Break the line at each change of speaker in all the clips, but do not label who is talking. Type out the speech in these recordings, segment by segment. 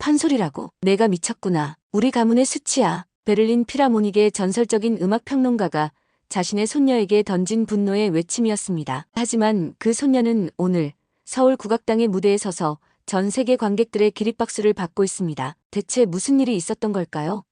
판소리라고. 내가 미쳤구나. 우리 가문의 수치야. 베를린 필하모닉의 전설적인 음악 평론가가 자신의 손녀에게 던진 분노의 외침이었습니다. 하지만 그 손녀는 오늘 서울 국악당의 무대에 서서 전 세계 관객들의 기립박수를 받고 있습니다. 대체 무슨 일이 있었던 걸까요?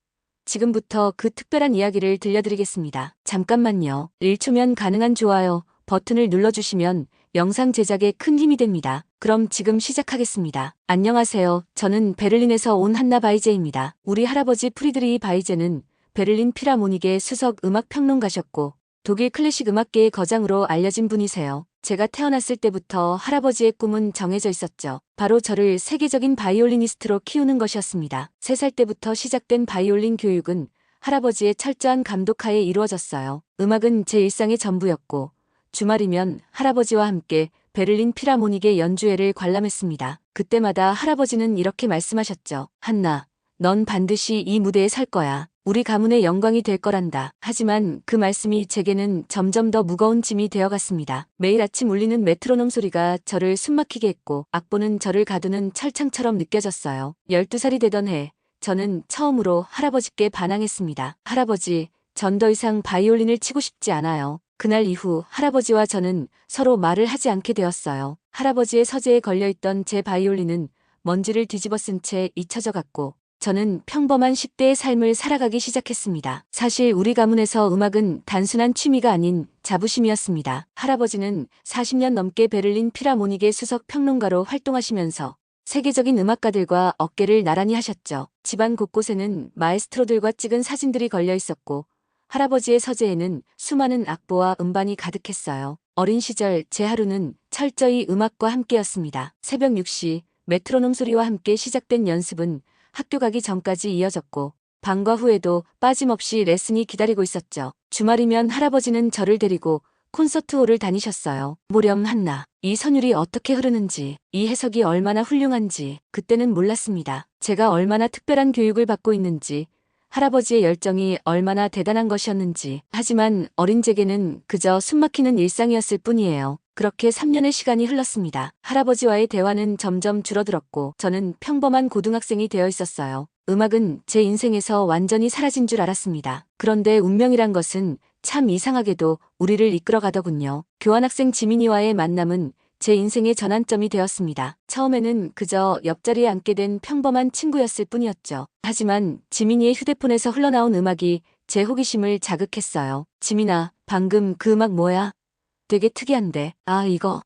지금부터 그 특별한 이야기를 들려드리겠습니다. 잠깐만요. 1초면 가능한 좋아요 버튼을 눌러주시면 영상 제작에 큰 힘이 됩니다. 그럼 지금 시작하겠습니다. 안녕하세요. 저는 베를린에서 온 한나 바이제입니다. 우리 할아버지 프리드리히 바이제는 베를린 필하모닉의 수석 음악 평론가셨고 독일 클래식 음악계의 거장으로 알려진 분이세요. 제가 태어났을 때부터 할아버지의 꿈은 정해져 있었죠. 바로 저를 세계적인 바이올리니스트로 키우는 것이었습니다. 3살 때부터 시작된 바이올린 교육은 할아버지의 철저한 감독하에 이루어졌어요. 음악은 제 일상의 전부였고 주말이면 할아버지와 함께 베를린 필하모닉의 연주회를 관람했습니다. 그때마다 할아버지는 이렇게 말씀하셨죠. 한나, 넌 반드시 이 무대에 설 거야. 우리 가문의 영광이 될 거란다. 하지만 그 말씀이 제게는 점점 더 무거운 짐이 되어갔습니다. 매일 아침 울리는 메트로놈 소리가 저를 숨막히게 했고 악보는 저를 가두는 철창처럼 느껴졌어요. 12살이 되던 해 저는 처음으로 할아버지께 반항했습니다. 할아버지, 전 더 이상 바이올린을 치고 싶지 않아요. 그날 이후 할아버지와 저는 서로 말을 하지 않게 되었어요. 할아버지의 서재에 걸려있던 제 바이올린은 먼지를 뒤집어 쓴 채 잊혀져 갔고 저는 평범한 10대의 삶을 살아가기 시작했습니다. 사실 우리 가문에서 음악은 단순한 취미가 아닌 자부심이었습니다. 할아버지는 40년 넘게 베를린 필하모닉의 수석 평론가로 활동하시면서 세계적인 음악가들과 어깨를 나란히 하셨죠. 집안 곳곳에는 마에스트로들과 찍은 사진들이 걸려 있었고 할아버지의 서재에는 수많은 악보와 음반이 가득했어요. 어린 시절 제 하루는 철저히 음악과 함께였습니다. 새벽 6시 메트로놈 소리와 함께 시작된 연습은 학교 가기 전까지 이어졌고 방과 후에도 빠짐없이 레슨이 기다리고 있었죠. 주말이면 할아버지는 저를 데리고 콘서트홀을 다니셨어요. 모렴 한나, 이 선율이 어떻게 흐르는지, 이 해석이 얼마나 훌륭한지 그때는 몰랐습니다. 제가 얼마나 특별한 교육을 받고 있는지, 할아버지의 열정이 얼마나 대단한 것이었는지. 하지만 어린 제게는 그저 숨막히는 일상이었을 뿐이에요. 그렇게 3년의 시간이 흘렀습니다. 할아버지와의 대화는 점점 줄어들었고 저는 평범한 고등학생이 되어 있었어요. 음악은 제 인생에서 완전히 사라진 줄 알았습니다. 그런데 운명이란 것은 참 이상하게도 우리를 이끌어가더군요. 교환학생 지민이와의 만남은 제 인생의 전환점이 되었습니다. 처음에는 그저 옆자리에 앉게 된 평범한 친구였을 뿐이었죠. 하지만 지민이의 휴대폰에서 흘러나온 음악이 제 호기심을 자극했어요. 지민아, 방금 그 음악 뭐야? 되게 특이한데. 아, 이거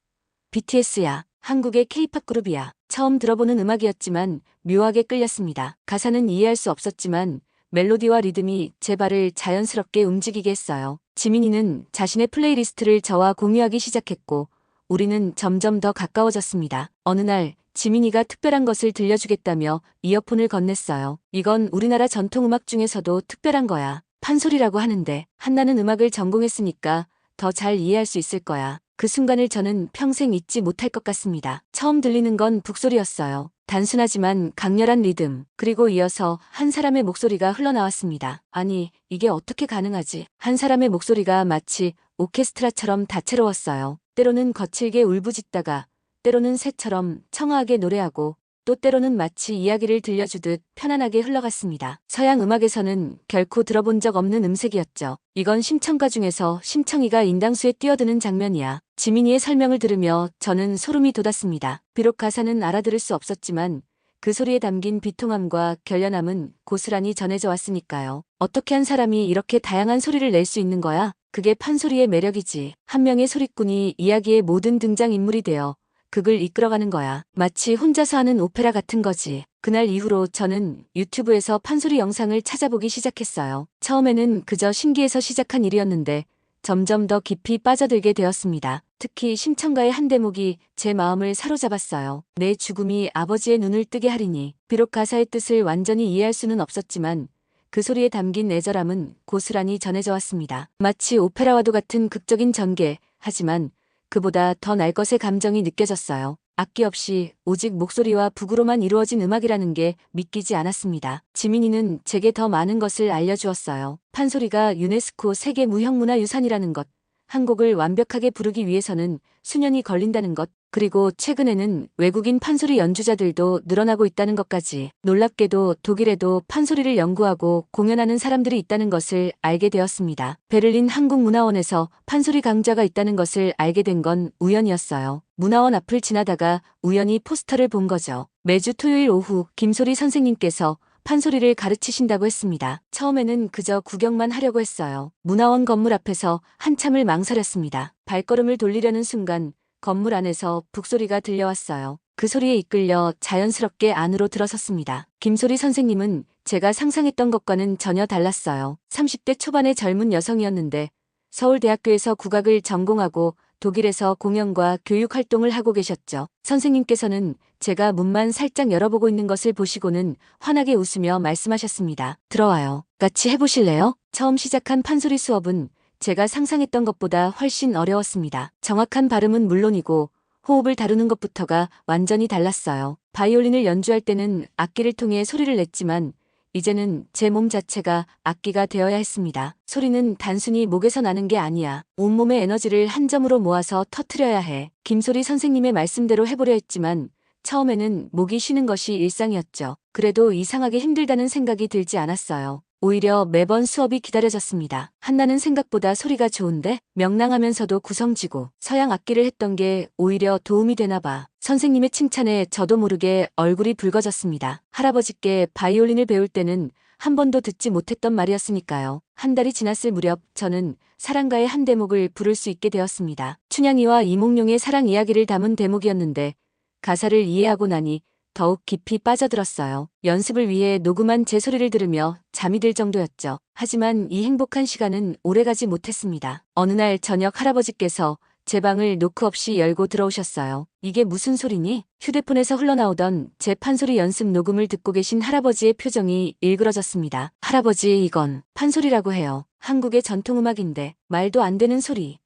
BTS야. 한국의 K-팝 그룹이야. 처음 들어보는 음악이었지만 묘하게 끌렸습니다. 가사는 이해할 수 없었지만 멜로디와 리듬이 제 발을 자연스럽게 움직이게 했어요. 지민이는 자신의 플레이리스트를 저와 공유하기 시작했고 우리는 점점 더 가까워졌습니다. 어느 날 지민이가 특별한 것을 들려주겠다며 이어폰을 건넸어요. 이건 우리나라 전통음악 중에서도 특별한 거야. 판소리라고 하는데 한나는 음악을 전공했으니까 더 잘 이해할 수 있을 거야. 그 순간을 저는 평생 잊지 못할 것 같습니다. 처음 들리는 건 북소리였어요. 단순하지만 강렬한 리듬, 그리고 이어서 한 사람의 목소리가 흘러나왔습니다. 아니, 이게 어떻게 가능하지? 한 사람의 목소리가 마치 오케스트라처럼 다채로웠어요. 때로는 거칠게 울부짖다가, 때로는 새처럼 청아하게 노래하고, 또 때로는 마치 이야기를 들려주듯 편안하게 흘러갔습니다. 서양 음악에서는 결코 들어본 적 없는 음색이었죠. 이건 심청가 중에서 심청이가 인당수에 뛰어드는 장면이야. 지민이의 설명을 들으며 저는 소름이 돋았습니다. 비록 가사는 알아들을 수 없었지만 그 소리에 담긴 비통함과 결연함은 고스란히 전해져 왔으니까요. 어떻게 한 사람이 이렇게 다양한 소리를 낼 수 있는 거야? 그게 판소리의 매력이지. 한 명의 소리꾼이 이야기의 모든 등장인물이 되어 극을 이끌어가는 거야. 마치 혼자서 하는 오페라 같은 거지. 그날 이후로 저는 유튜브에서 판소리 영상을 찾아보기 시작했어요. 처음에는 그저 신기해서 시작한 일이었는데 점점 더 깊이 빠져들게 되었습니다. 특히 심청가의 한 대목이 제 마음을 사로잡았어요. 내 죽음이 아버지의 눈을 뜨게 하리니. 비록 가사의 뜻을 완전히 이해할 수는 없었지만 그 소리에 담긴 애절함은 고스란히 전해져 왔습니다. 마치 오페라와도 같은 극적인 전개, 하지만 그보다 더 날 것의 감정이 느껴졌어요. 악기 없이 오직 목소리와 북으로만 이루어진 음악이라는 게 믿기지 않았습니다. 지민이는 제게 더 많은 것을 알려주었어요. 판소리가 유네스코 세계 무형문화유산이라는 것, 한 곡을 완벽하게 부르기 위해서는 수년이 걸린다는 것, 그리고 최근에는 외국인 판소리 연주자들도 늘어나고 있다는 것까지. 놀랍게도 독일에도 판소리를 연구하고 공연하는 사람들이 있다는 것을 알게 되었습니다. 베를린 한국문화원에서 판소리 강좌가 있다는 것을 알게 된 건 우연이었어요. 문화원 앞을 지나다가 우연히 포스터를 본 거죠. 매주 토요일 오후 김소리 선생님께서 판소리를 가르치신다고 했습니다. 처음에는 그저 구경만 하려고 했어요. 문화원 건물 앞에서 한참을 망설였습니다. 발걸음을 돌리려는 순간 건물 안에서 북소리가 들려왔어요. 그 소리에 이끌려 자연스럽게 안으로 들어섰습니다. 김소리 선생님은 제가 상상했던 것과는 전혀 달랐어요. 30대 초반의 젊은 여성이었는데 서울대학교에서 국악을 전공하고 독일에서 공연과 교육 활동을 하고 계셨죠. 선생님께서는 제가 문만 살짝 열어보고 있는 것을 보시고는 환하게 웃으며 말씀하셨습니다. 들어와요. 같이 해보실래요? 처음 시작한 판소리 수업은 제가 상상했던 것보다 훨씬 어려웠습니다. 정확한 발음은 물론이고 호흡을 다루는 것부터가 완전히 달랐어요. 바이올린을 연주할 때는 악기를 통해 소리를 냈지만 이제는 제 몸 자체가 악기가 되어야 했습니다. 소리는 단순히 목에서 나는 게 아니야. 온몸의 에너지를 한 점으로 모아서 터트려야 해. 김소리 선생님의 말씀대로 해보려 했지만 처음에는 목이 쉬는 것이 일상이었죠. 그래도 이상하게 힘들다는 생각이 들지 않았어요. 오히려 매번 수업이 기다려졌습니다. 한나는 생각보다 소리가 좋은데 명랑하면서도 구성지고 서양 악기를 했던 게 오히려 도움이 되나 봐. 선생님의 칭찬에 저도 모르게 얼굴이 붉어졌습니다. 할아버지께 바이올린을 배울 때는 한 번도 듣지 못했던 말이었으니까요. 한 달이 지났을 무렵 저는 사랑가의 한 대목을 부를 수 있게 되었습니다. 춘향이와 이몽룡의 사랑 이야기를 담은 대목이었는데 가사를 이해하고 나니 더욱 깊이 빠져들었어요. 연습을 위해 녹음한 제 소리를 들으며 잠이 들 정도였죠. 하지만 이 행복한 시간은 오래가지 못했습니다. 어느 날 저녁 할아버지께서 제 방을 노크 없이 열고 들어오셨어요. 이게 무슨 소리니? 휴대폰에서 흘러나오던 제 판소리 연습 녹음을 듣고 계신 할아버지의 표정이 일그러졌습니다. 할아버지, 이건 판소리라고 해요. 한국의 전통음악인데 말도 안 되는 소리.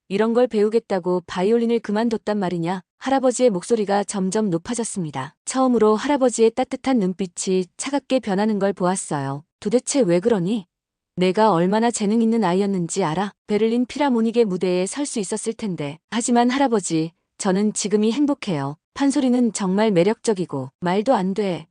이런 걸 배우겠다고 바이올린을 그만뒀단 말이냐? 할아버지의 목소리가 점점 높아졌습니다. 처음으로 할아버지의 따뜻한 눈빛이 차갑게 변하는 걸 보았어요. 도대체 왜 그러니? 내가 얼마나 재능 있는 아이였는지 알아? 베를린 필하모닉의 무대에 설 수 있었을 텐데. 하지만 할아버지, 저는 지금이 행복해요. 판소리는 정말 매력적이고 말도 안 돼.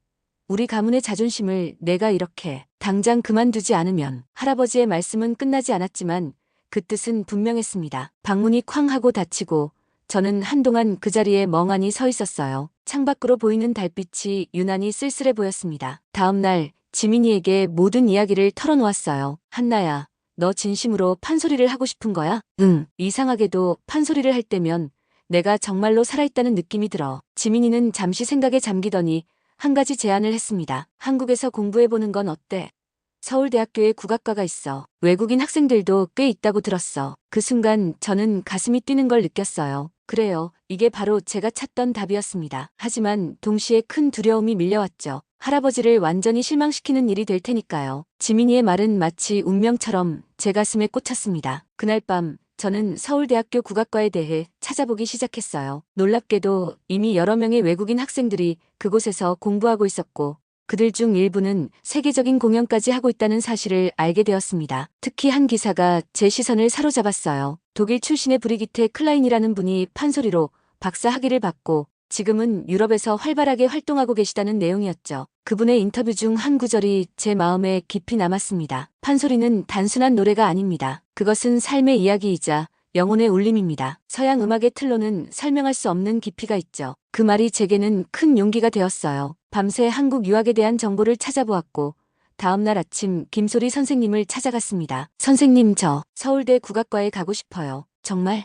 우리 가문의 자존심을 내가 이렇게 당장 그만두지 않으면. 할아버지의 말씀은 끝나지 않았지만 그 뜻은 분명했습니다. 방문이 쾅 하고 닫히고 저는 한동안 그 자리에 멍하니 서 있었어요. 창밖으로 보이는 달빛이 유난히 쓸쓸해 보였습니다. 다음 날 지민이에게 모든 이야기를 털어놓았어요. 한나야, 너 진심으로 판소리를 하고 싶은 거야? 응. 이상하게도 판소리를 할 때면 내가 정말로 살아있다는 느낌이 들어. 지민이는 잠시 생각에 잠기더니 한 가지 제안을 했습니다. 한국에서 공부해보는 건 어때? 서울대학교에 국악과가 있어. 외국인 학생들도 꽤 있다고 들었어. 그 순간 저는 가슴이 뛰는 걸 느꼈어요. 그래요. 이게 바로 제가 찾던 답이었습니다. 하지만 동시에 큰 두려움이 밀려왔죠. 할아버지를 완전히 실망시키는 일이 될 테니까요. 지민이의 말은 마치 운명처럼 제 가슴에 꽂혔습니다. 그날 밤 저는 서울대학교 국악과에 대해 찾아보기 시작했어요. 놀랍게도 이미 여러 명의 외국인 학생들이 그곳에서 공부하고 있었고 그들 중 일부는 세계적인 공연까지 하고 있다는 사실을 알게 되었습니다. 특히 한 기사가 제 시선을 사로잡았어요. 독일 출신의 브리기테 클라인이라는 분이 판소리로 박사 학위를 받고 지금은 유럽에서 활발하게 활동하고 계시다는 내용이었죠. 그분의 인터뷰 중 한 구절이 제 마음에 깊이 남았습니다. 판소리는 단순한 노래가 아닙니다. 그것은 삶의 이야기이자 영혼의 울림입니다. 서양 음악의 틀로는 설명할 수 없는 깊이가 있죠. 그 말이 제게는 큰 용기가 되었어요. 밤새 한국 유학에 대한 정보를 찾아보았고 다음날 아침 김소리 선생님을 찾아갔습니다. 선생님, 저 서울대 국악과에 가고 싶어요. 정말?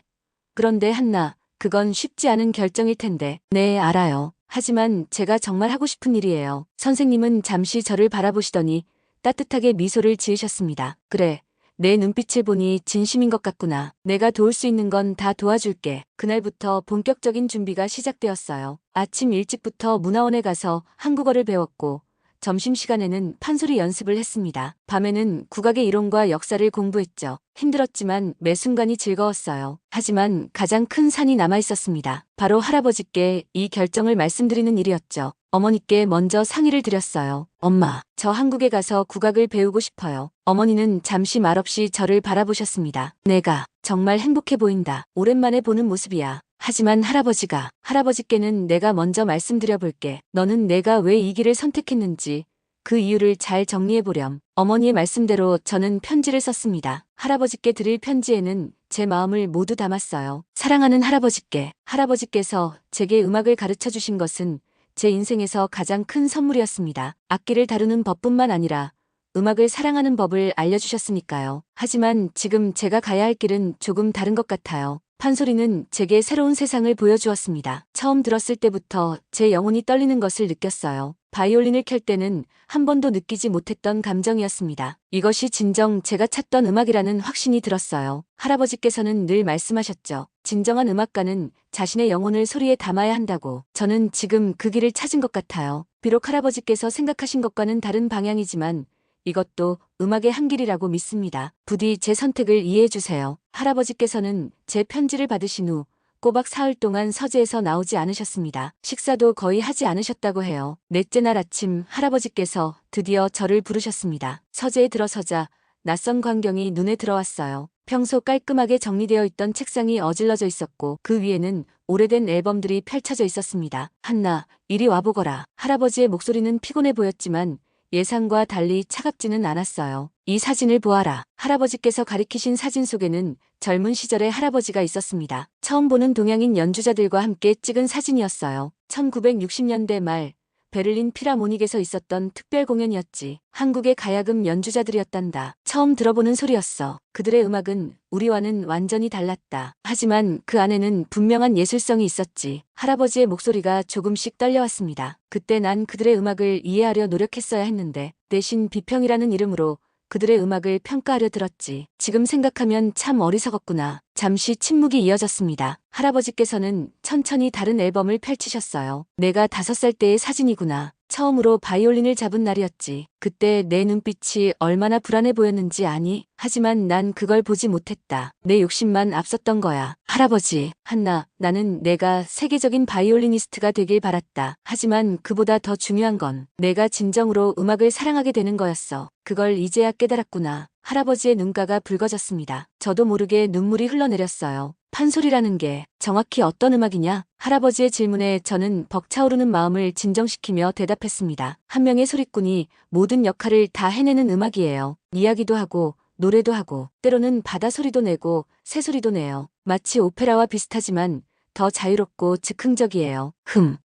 그런데 한나, 그건 쉽지 않은 결정일 텐데. 네, 알아요. 하지만 제가 정말 하고 싶은 일이에요. 선생님은 잠시 저를 바라보시더니 따뜻하게 미소를 지으셨습니다. 그래. 내 눈빛을 보니 진심인 것 같구나. 내가 도울 수 있는 건 다 도와줄게. 그날부터 본격적인 준비가 시작되었어요. 아침 일찍부터 문화원에 가서 한국어를 배웠고 점심시간에는 판소리 연습을 했습니다. 밤에는 국악의 이론과 역사를 공부했죠. 힘들었지만 매 순간이 즐거웠어요. 하지만 가장 큰 산이 남아있었습니다. 바로 할아버지께 이 결정을 말씀드리는 일이었죠. 어머니께 먼저 상의를 드렸어요. 엄마, 저 한국에 가서 국악을 배우고 싶어요. 어머니는 잠시 말없이 저를 바라보셨습니다. 내가 정말 행복해 보인다. 오랜만에 보는 모습이야. 하지만 할아버지께는 내가 먼저 말씀드려 볼게. 너는 내가 왜 이 길을 선택했는지 그 이유를 잘 정리해 보렴. 어머니의 말씀대로 저는 편지를 썼습니다. 할아버지께 드릴 편지에는 제 마음을 모두 담았어요. 사랑하는 할아버지께, 할아버지께서 제게 음악을 가르쳐 주신 것은 제 인생에서 가장 큰 선물이었습니다. 악기를 다루는 법뿐만 아니라 음악을 사랑하는 법을 알려주셨으니까요. 하지만 지금 제가 가야 할 길은 조금 다른 것 같아요. 판소리는 제게 새로운 세상을 보여주었습니다. 처음 들었을 때부터 제 영혼이 떨리는 것을 느꼈어요. 바이올린을 켤 때는 한 번도 느끼지 못했던 감정이었습니다. 이것이 진정 제가 찾던 음악이라는 확신이 들었어요. 할아버지께서는 늘 말씀하셨죠. 진정한 음악가는 자신의 영혼을 소리에 담아야 한다고. 저는 지금 그 길을 찾은 것 같아요. 비록 할아버지께서 생각하신 것과는 다른 방향이지만 이것도 음악의 한 길이라고 믿습니다. 부디 제 선택을 이해해 주세요. 할아버지께서는 제 편지를 받으신 후 꼬박 사흘 동안 서재에서 나오지 않으셨습니다. 식사도 거의 하지 않으셨다고 해요. 넷째 날 아침 할아버지께서 드디어 저를 부르셨습니다. 서재에 들어서자 낯선 광경이 눈에 들어왔어요. 평소 깔끔하게 정리되어 있던 책상이 어질러져 있었고 그 위에는 오래된 앨범들이 펼쳐져 있었습니다. 한나, 이리 와보거라. 할아버지의 목소리는 피곤해 보였지만 예상과 달리 차갑지는 않았어요. 이 사진을 보아라. 할아버지께서 가리키신 사진 속에는 젊은 시절의 할아버지가 있었습니다. 처음 보는 동양인 연주자들과 함께 찍은 사진이었어요. 1960년대 말 베를린 필하모닉에서 있었던 특별 공연이었지. 한국의 가야금 연주자들이었단다. 처음 들어보는 소리였어. 그들의 음악은 우리와는 완전히 달랐다. 하지만 그 안에는 분명한 예술성이 있었지. 할아버지의 목소리가 조금씩 떨려왔습니다. 그때 난 그들의 음악을 이해하려 노력했어야 했는데 대신 비평이라는 이름으로 그들의 음악을 평가하려 들었지. 지금 생각하면 참 어리석었구나. 잠시 침묵이 이어졌습니다. 할아버지께서는 천천히 다른 앨범을 펼치셨어요. 내가 5살 때의 사진이구나. 처음으로 바이올린을 잡은 날이었지. 그때 내 눈빛이 얼마나 불안해 보였는지 아니? 하지만 난 그걸 보지 못했다. 내 욕심만 앞섰던 거야. 할아버지, 한나, 나는 내가 세계적인 바이올리니스트가 되길 바랐다. 하지만 그보다 더 중요한 건 내가 진정으로 음악을 사랑하게 되는 거였어. 그걸 이제야 깨달았구나. 할아버지의 눈가가 붉어졌습니다. 저도 모르게 눈물이 흘러내렸어요. 판소리라는 게 정확히 어떤 음악이냐? 할아버지의 질문에 저는 벅차오르는 마음을 진정시키며 대답했습니다. 한 명의 소리꾼이 모든 역할을 다 해내는 음악이에요. 이야기도 하고 노래도 하고 때로는 바다 소리도 내고 새 소리도 내요. 마치 오페라와 비슷하지만 더 자유롭고 즉흥적이에요.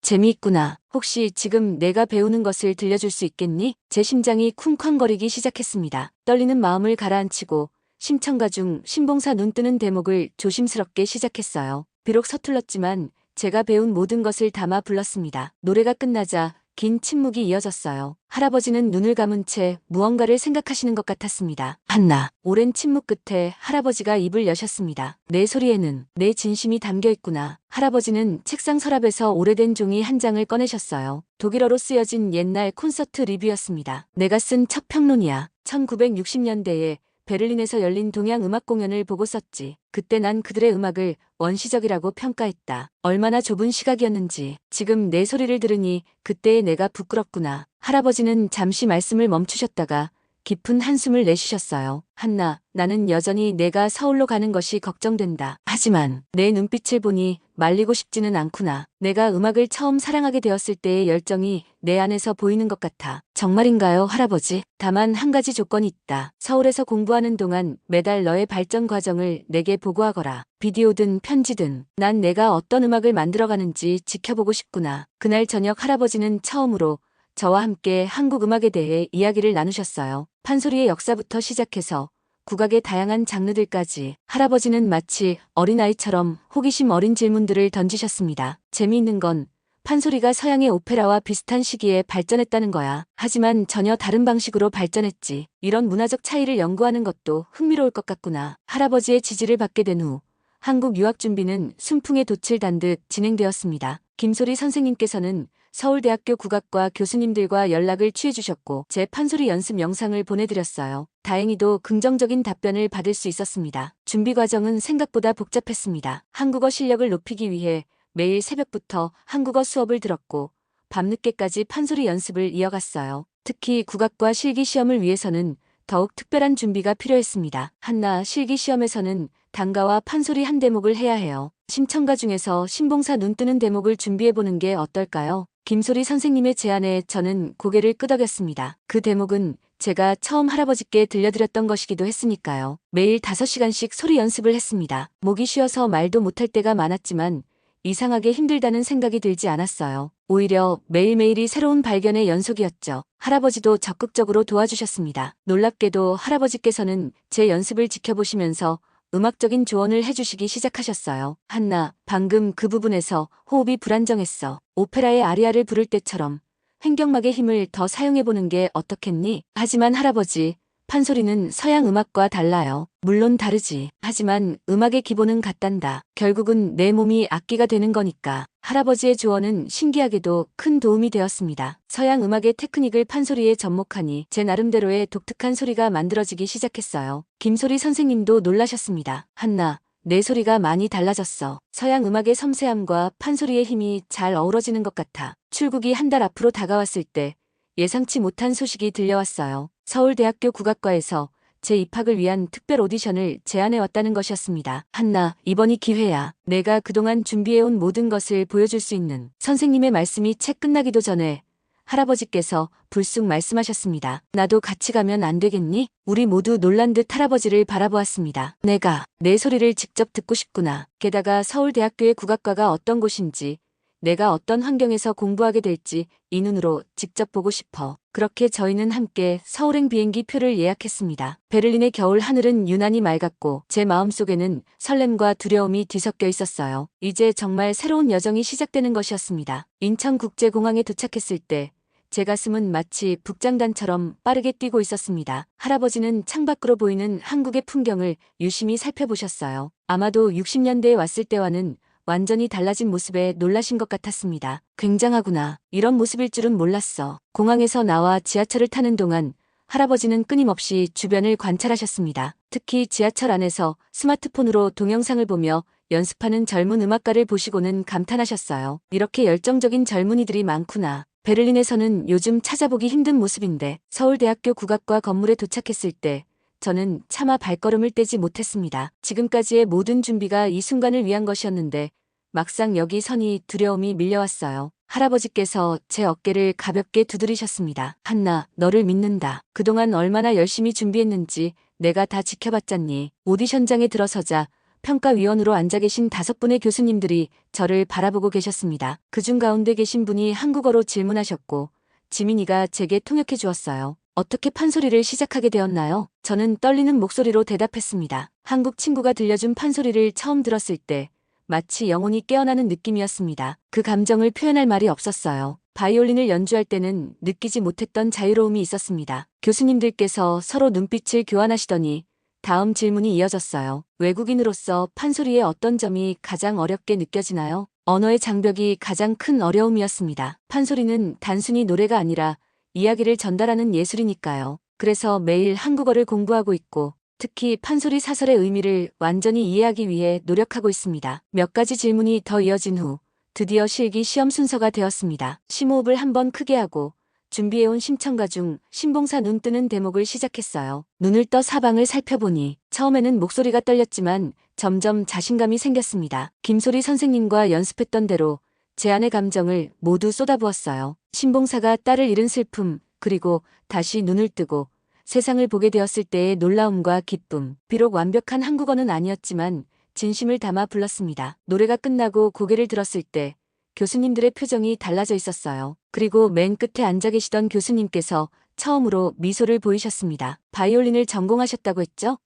재미있구나. 혹시 지금 내가 배우는 것을 들려줄 수 있겠니? 제 심장이 쿵쾅거리기 시작했습니다. 떨리는 마음을 가라앉히고 심청가 중 신봉사 눈뜨는 대목을 조심스럽게 시작했어요. 비록 서툴렀지만 제가 배운 모든 것을 담아 불렀습니다. 노래가 끝나자 긴 침묵이 이어졌어요. 할아버지는 눈을 감은 채 무언가를 생각하시는 것 같았습니다. 한나. 오랜 침묵 끝에 할아버지가 입을 여셨습니다. 내 소리에는 내 진심이 담겨 있구나. 할아버지는 책상 서랍에서 오래된 종이 한 장을 꺼내셨어요. 독일어로 쓰여진 옛날 콘서트 리뷰였습니다. 내가 쓴 첫 평론이야. 1960년대에 베를린에서 열린 동양 음악 공연을 보고 썼지. 그때 난 그들의 음악을 원시적이라고 평가했다. 얼마나 좁은 시각이었는지. 지금 내 소리를 들으니 그때의 내가 부끄럽구나. 할아버지는 잠시 말씀을 멈추셨다가 깊은 한숨을 내쉬셨어요. 한나, 나는 여전히 내가 서울로 가는 것이 걱정된다. 하지만 내 눈빛을 보니 말리고 싶지는 않구나. 내가 음악을 처음 사랑하게 되었을 때의 열정이 내 안에서 보이는 것 같아. 정말인가요, 할아버지? 다만 한 가지 조건이 있다. 서울에서 공부하는 동안 매달 너의 발전 과정을 내게 보고하거라. 비디오든 편지든. 난 내가 어떤 음악을 만들어가는지 지켜보고 싶구나. 그날 저녁 할아버지는 처음으로 저와 함께 한국 음악에 대해 이야기를 나누셨어요. 판소리의 역사부터 시작해서 국악의 다양한 장르들까지. 할아버지는 마치 어린아이처럼 호기심 어린 질문들을 던지셨습니다. 재미있는 건 판소리가 서양의 오페라와 비슷한 시기에 발전했다는 거야. 하지만 전혀 다른 방식으로 발전했지. 이런 문화적 차이를 연구하는 것도 흥미로울 것 같구나. 할아버지의 지지를 받게 된 후 한국 유학 준비는 순풍에 돛을 단 듯 진행되었습니다. 김소리 선생님께서는 서울대학교 국악과 교수님들과 연락을 취해주셨고 제 판소리 연습 영상을 보내드렸어요. 다행히도 긍정적인 답변을 받을 수 있었습니다. 준비 과정은 생각보다 복잡했습니다. 한국어 실력을 높이기 위해 매일 새벽부터 한국어 수업을 들었고 밤늦게까지 판소리 연습을 이어갔어요. 특히 국악과 실기 시험을 위해서는 더욱 특별한 준비가 필요했습니다. 한나, 실기 시험에서는 단가와 판소리 한 대목을 해야 해요. 심청가 중에서 신봉사 눈 뜨는 대목을 준비해보는 게 어떨까요? 김소리 선생님의 제안에 저는 고개를 끄덕였습니다. 그 대목은 제가 처음 할아버지께 들려드렸던 것이기도 했으니까요. 매일 5시간씩 소리 연습을 했습니다. 목이 쉬어서 말도 못할 때가 많았지만 이상하게 힘들다는 생각이 들지 않았어요. 오히려 매일매일이 새로운 발견의 연속이었죠. 할아버지도 적극적으로 도와주셨습니다. 놀랍게도 할아버지께서는 제 연습을 지켜보시면서 음악적인 조언을 해주시기 시작하셨어요. 한나, 방금 그 부분에서 호흡이 불안정했어. 오페라의 아리아를 부를 때처럼 횡격막의 힘을 더 사용해보는 게 어떻겠니? 하지만 할아버지, 판소리는 서양 음악과 달라요. 물론 다르지. 하지만 음악의 기본은 같단다. 결국은 내 몸이 악기가 되는 거니까. 할아버지의 조언은 신기하게도 큰 도움이 되었습니다. 서양 음악의 테크닉을 판소리에 접목하니 제 나름대로의 독특한 소리가 만들어지기 시작했어요. 김소리 선생님도 놀라셨습니다. 한나, 내 소리가 많이 달라졌어. 서양 음악의 섬세함과 판소리의 힘이 잘 어우러지는 것 같아. 출국이 한 달 앞으로 다가왔을 때 예상치 못한 소식이 들려왔어요. 서울대학교 국악과에서 제 입학을 위한 특별 오디션을 제안해왔다는 것이었습니다. 한나, 이번이 기회야. 내가 그동안 준비해온 모든 것을 보여줄 수 있는. 선생님의 말씀이 채 끝나기도 전에 할아버지께서 불쑥 말씀하셨습니다. 나도 같이 가면 안 되겠니? 우리 모두 놀란 듯 할아버지를 바라보았습니다. 내가 내 소리를 직접 듣고 싶구나. 게다가 서울대학교의 국악과가 어떤 곳인지, 내가 어떤 환경에서 공부하게 될지 이 눈으로 직접 보고 싶어. 그렇게 저희는 함께 서울행 비행기 표를 예약했습니다. 베를린의 겨울 하늘은 유난히 맑았고 제 마음속에는 설렘과 두려움이 뒤섞여 있었어요. 이제 정말 새로운 여정이 시작되는 것이었습니다. 인천국제공항에 도착했을 때 제 가슴은 마치 북장단처럼 빠르게 뛰고 있었습니다. 할아버지는 창밖으로 보이는 한국의 풍경을 유심히 살펴보셨어요. 아마도 60년대에 왔을 때와는 완전히 달라진 모습에 놀라신 것 같았습니다. 굉장하구나. 이런 모습일 줄은 몰랐어. 공항에서 나와 지하철을 타는 동안 할아버지는 끊임없이 주변을 관찰하셨습니다. 특히 지하철 안에서 스마트폰으로 동영상을 보며 연습하는 젊은 음악가를 보시고는 감탄하셨어요. 이렇게 열정적인 젊은이들이 많구나. 베를린에서는 요즘 찾아보기 힘든 모습인데 서울대학교 국악과 건물에 도착했을 때 저는 차마 발걸음을 떼지 못했습니다. 지금까지의 모든 준비가 이 순간을 위한 것이었는데 막상 여기 서니 두려움이 밀려왔어요. 할아버지께서 제 어깨를 가볍게 두드리셨습니다. 한나, 너를 믿는다. 그동안 얼마나 열심히 준비했는지 내가 다 지켜봤잖니. 오디션장에 들어서자 평가위원으로 앉아 계신 5분의 교수님들이 저를 바라보고 계셨습니다. 그중 가운데 계신 분이 한국어로 질문하셨고 지민이가 제게 통역해 주었어요. 어떻게 판소리를 시작하게 되었나요? 저는 떨리는 목소리로 대답했습니다. 한국 친구가 들려준 판소리를 처음 들었을 때 마치 영혼이 깨어나는 느낌이었습니다. 그 감정을 표현할 말이 없었어요. 바이올린을 연주할 때는 느끼지 못했던 자유로움이 있었습니다. 교수님들께서 서로 눈빛을 교환하시더니 다음 질문이 이어졌어요. 외국인으로서 판소리의 어떤 점이 가장 어렵게 느껴지나요? 언어의 장벽이 가장 큰 어려움이었습니다. 판소리는 단순히 노래가 아니라 이야기를 전달하는 예술이니까요. 그래서 매일 한국어를 공부하고 있고 특히 판소리 사설의 의미를 완전히 이해하기 위해 노력하고 있습니다. 몇 가지 질문이 더 이어진 후 드디어 실기 시험 순서가 되었습니다. 심호흡을 한번 크게 하고 준비해온 심청가 중 신봉사 눈 뜨는 대목을 시작했어요. 눈을 떠 사방을 살펴보니 처음에는 목소리가 떨렸지만 점점 자신감이 생겼습니다. 김소리 선생님과 연습했던 대로 제 안의 감정을 모두 쏟아부었어요. 신봉사가 딸을 잃은 슬픔, 그리고 다시 눈을 뜨고 세상을 보게 되었을 때의 놀라움과 기쁨. 비록 완벽한 한국어는 아니었지만 진심을 담아 불렀습니다. 노래가 끝나고 고개를 들었을 때 교수님들의 표정이 달라져 있었어요. 그리고 맨 끝에 앉아 계시던 교수님께서 처음으로 미소를 보이셨습니다. 바이올린을 전공하셨다고 했죠?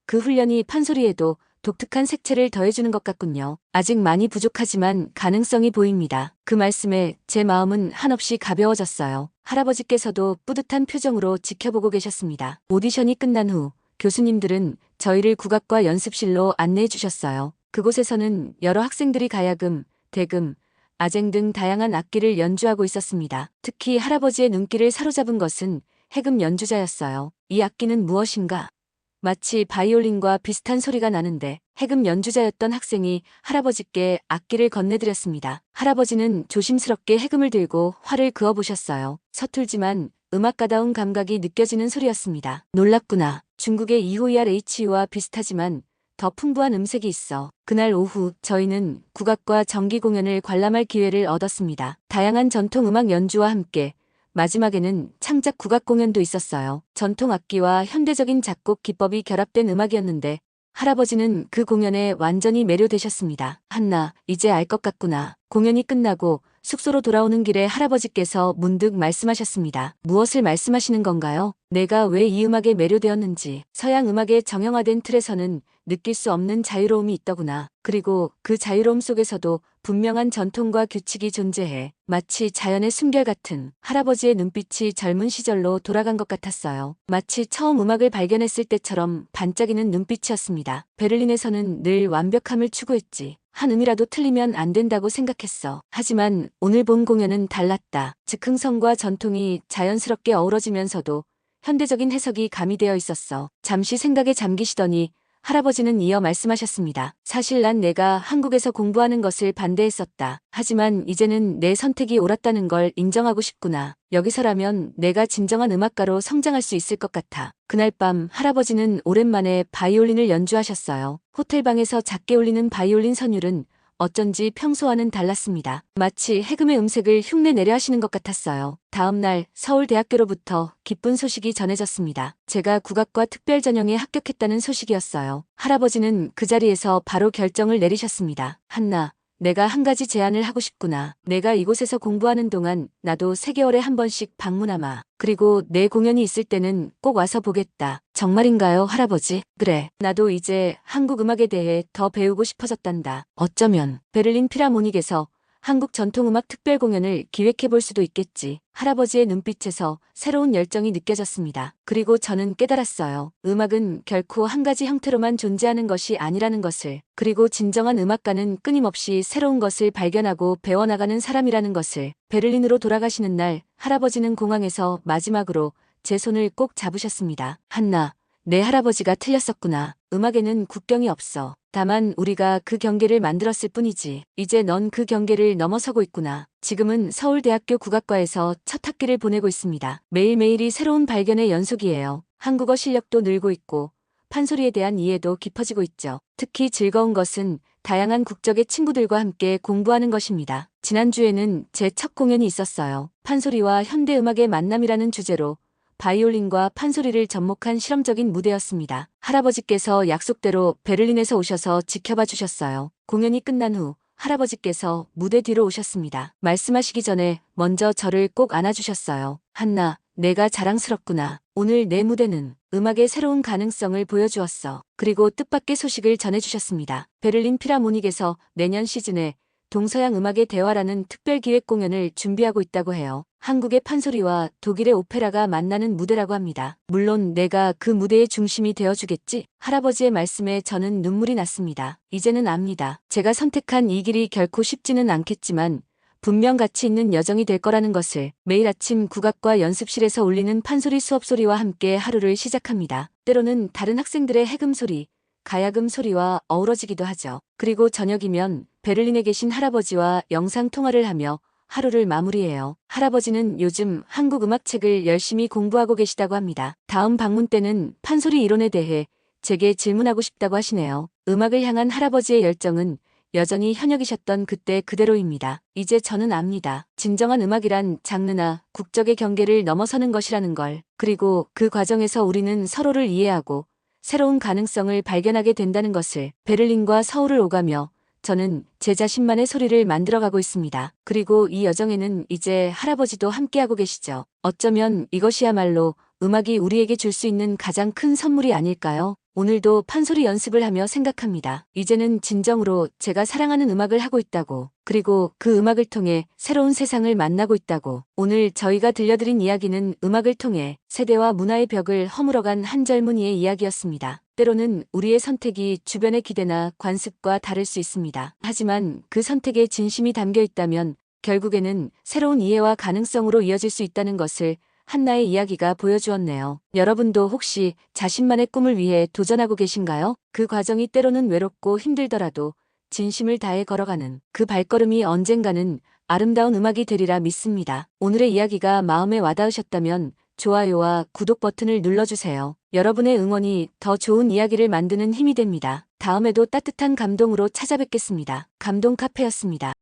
그 훈련이 판소리에도 독특한 색채를 더해주는 것 같군요. 아직 많이 부족하지만 가능성이 보입니다. 그 말씀에 제 마음은 한없이 가벼워졌어요. 할아버지께서도 뿌듯한 표정으로 지켜보고 계셨습니다. 오디션이 끝난 후 교수님들은 저희를 국악과 연습실로 안내해 주셨어요. 그곳에서는 여러 학생들이 가야금, 대금, 아쟁 등 다양한 악기를 연주하고 있었습니다. 특히 할아버지의 눈길을 사로잡은 것은 해금 연주자였어요. 이 악기는 무엇인가? 마치 바이올린과 비슷한 소리가 나는데 해금 연주자였던 학생이 할아버지께 악기를 건네드렸습니다. 할아버지는 조심스럽게 해금을 들고 활을 그어보셨어요. 서툴지만 음악가다운 감각이 느껴지는 소리였습니다. 놀랍구나. 중국의 EOERH와 비슷하지만 더 풍부한 음색이 있어. 그날 오후 저희는 국악과 정기 공연을 관람할 기회를 얻었습니다. 다양한 전통 음악 연주와 함께 마지막에는 창작 국악 공연도 있었어요. 전통 악기와 현대적인 작곡 기법이 결합된 음악이었는데 할아버지는 그 공연에 완전히 매료되셨습니다. 한나, 이제 알 것 같구나. 공연이 끝나고 숙소로 돌아오는 길에 할아버지께서 문득 말씀하셨습니다. 무엇을 말씀하시는 건가요? 내가 왜 이 음악에 매료되었는지. 서양 음악의 정형화된 틀에서는 느낄 수 없는 자유로움이 있더구나. 그리고 그 자유로움 속에서도 분명한 전통과 규칙이 존재해. 마치 자연의 숨결 같은. 할아버지의 눈빛이 젊은 시절로 돌아간 것 같았어요. 마치 처음 음악을 발견했을 때처럼 반짝이는 눈빛이었습니다. 베를린에서는 늘 완벽함을 추구했지. 한 음이라도 틀리면 안 된다고 생각했어. 하지만 오늘 본 공연은 달랐다. 즉흥성과 전통이 자연스럽게 어우러지면서도 현대적인 해석이 가미되어 있었어. 잠시 생각에 잠기시더니 할아버지는 이어 말씀하셨습니다. 사실 난 내가 한국에서 공부하는 것을 반대했었다. 하지만 이제는 내 선택이 옳았다는 걸 인정하고 싶구나. 여기서라면 내가 진정한 음악가로 성장할 수 있을 것 같아. 그날 밤 할아버지는 오랜만에 바이올린을 연주하셨어요. 호텔방에서 작게 울리는 바이올린 선율은 어쩐지 평소와는 달랐습니다. 마치 해금의 음색을 흉내 내려 하시는 것 같았어요. 다음 날 서울대학교로부터 기쁜 소식이 전해졌습니다. 제가 국악과 특별전형에 합격했다는 소식이었어요. 할아버지는 그 자리에서 바로 결정을 내리셨습니다. 한나, 내가 한 가지 제안을 하고 싶구나. 내가 이곳에서 공부하는 동안 나도 3개월에 한 번씩 방문하마. 그리고 내 공연이 있을 때는 꼭 와서 보겠다. 정말인가요, 할아버지? 그래. 나도 이제 한국 음악에 대해 더 배우고 싶어졌단다. 어쩌면 베를린 필하모닉에서 한국 전통음악 특별 공연을 기획해 볼 수도 있겠지. 할아버지의 눈빛에서 새로운 열정이 느껴졌습니다. 그리고 저는 깨달았어요. 음악은 결코 한 가지 형태로만 존재하는 것이 아니라는 것을. 그리고 진정한 음악가는 끊임없이 새로운 것을 발견하고 배워나가는 사람이라는 것을. 베를린으로 돌아가시는 날 할아버지는 공항에서 마지막으로 제 손을 꼭 잡으셨습니다. 한나, 내 할아버지가 틀렸었구나. 음악에는 국경이 없어. 다만 우리가 그 경계를 만들었을 뿐이지. 이제 넌 그 경계를 넘어서고 있구나. 지금은 서울대학교 국악과에서 첫 학기를 보내고 있습니다. 매일매일이 새로운 발견의 연속이에요. 한국어 실력도 늘고 있고 판소리에 대한 이해도 깊어지고 있죠. 특히 즐거운 것은 다양한 국적의 친구들과 함께 공부하는 것입니다. 지난주에는 제 첫 공연이 있었어요. 판소리와 현대음악의 만남이라는 주제로 바이올린과 판소리를 접목한 실험적인 무대였습니다. 할아버지께서 약속대로 베를린에서 오셔서 지켜봐 주셨어요. 공연이 끝난 후 할아버지께서 무대 뒤로 오셨습니다. 말씀하시기 전에 먼저 저를 꼭 안아주셨어요. 한나, 내가 자랑스럽구나. 오늘 내 무대는 음악의 새로운 가능성을 보여주었어. 그리고 뜻밖의 소식을 전해주셨습니다. 베를린 필하모닉에서 내년 시즌에 동서양 음악의 대화라는 특별기획 공연을 준비하고 있다고 해요. 한국의 판소리와 독일의 오페라가 만나는 무대라고 합니다. 물론 내가 그 무대의 중심이 되어주겠지? 할아버지의 말씀에 저는 눈물이 났습니다. 이제는 압니다. 제가 선택한 이 길이 결코 쉽지는 않겠지만 분명 가치 있는 여정이 될 거라는 것을. 매일 아침 국악과 연습실에서 울리는 판소리 수업 소리와 함께 하루를 시작합니다. 때로는 다른 학생들의 해금 소리, 가야금 소리와 어우러지기도 하죠. 그리고 저녁이면 베를린에 계신 할아버지와 영상 통화를 하며 하루를 마무리해요. 할아버지는 요즘 한국 음악책을 열심히 공부하고 계시다고 합니다. 다음 방문 때는 판소리 이론에 대해 제게 질문하고 싶다고 하시네요. 음악을 향한 할아버지의 열정은 여전히 현역이셨던 그때 그대로입니다. 이제 저는 압니다. 진정한 음악이란 장르나 국적의 경계를 넘어서는 것이라는 걸. 그리고 그 과정에서 우리는 서로를 이해하고 새로운 가능성을 발견하게 된다는 것을. 베를린과 서울을 오가며 저는 제 자신만의 소리를 만들어가고 있습니다. 그리고 이 여정에는 이제 할아버지도 함께하고 계시죠. 어쩌면 이것이야말로 음악이 우리에게 줄 수 있는 가장 큰 선물이 아닐까요? 오늘도 판소리 연습을 하며 생각합니다. 이제는 진정으로 제가 사랑하는 음악을 하고 있다고. 그리고 그 음악을 통해 새로운 세상을 만나고 있다고. 오늘 저희가 들려드린 이야기는 음악을 통해 세대와 문화의 벽을 허물어간 한 젊은이의 이야기였습니다. 때로는 우리의 선택이 주변의 기대나 관습과 다를 수 있습니다. 하지만 그 선택에 진심이 담겨 있다면 결국에는 새로운 이해와 가능성으로 이어질 수 있다는 것을 한나의 이야기가 보여주었네요. 여러분도 혹시 자신만의 꿈을 위해 도전하고 계신가요? 그 과정이 때로는 외롭고 힘들더라도 진심을 다해 걸어가는 그 발걸음이 언젠가는 아름다운 음악이 되리라 믿습니다. 오늘의 이야기가 마음에 와닿으셨다면 좋아요와 구독 버튼을 눌러주세요. 여러분의 응원이 더 좋은 이야기를 만드는 힘이 됩니다. 다음에도 따뜻한 감동으로 찾아뵙겠습니다. 감동 카페였습니다.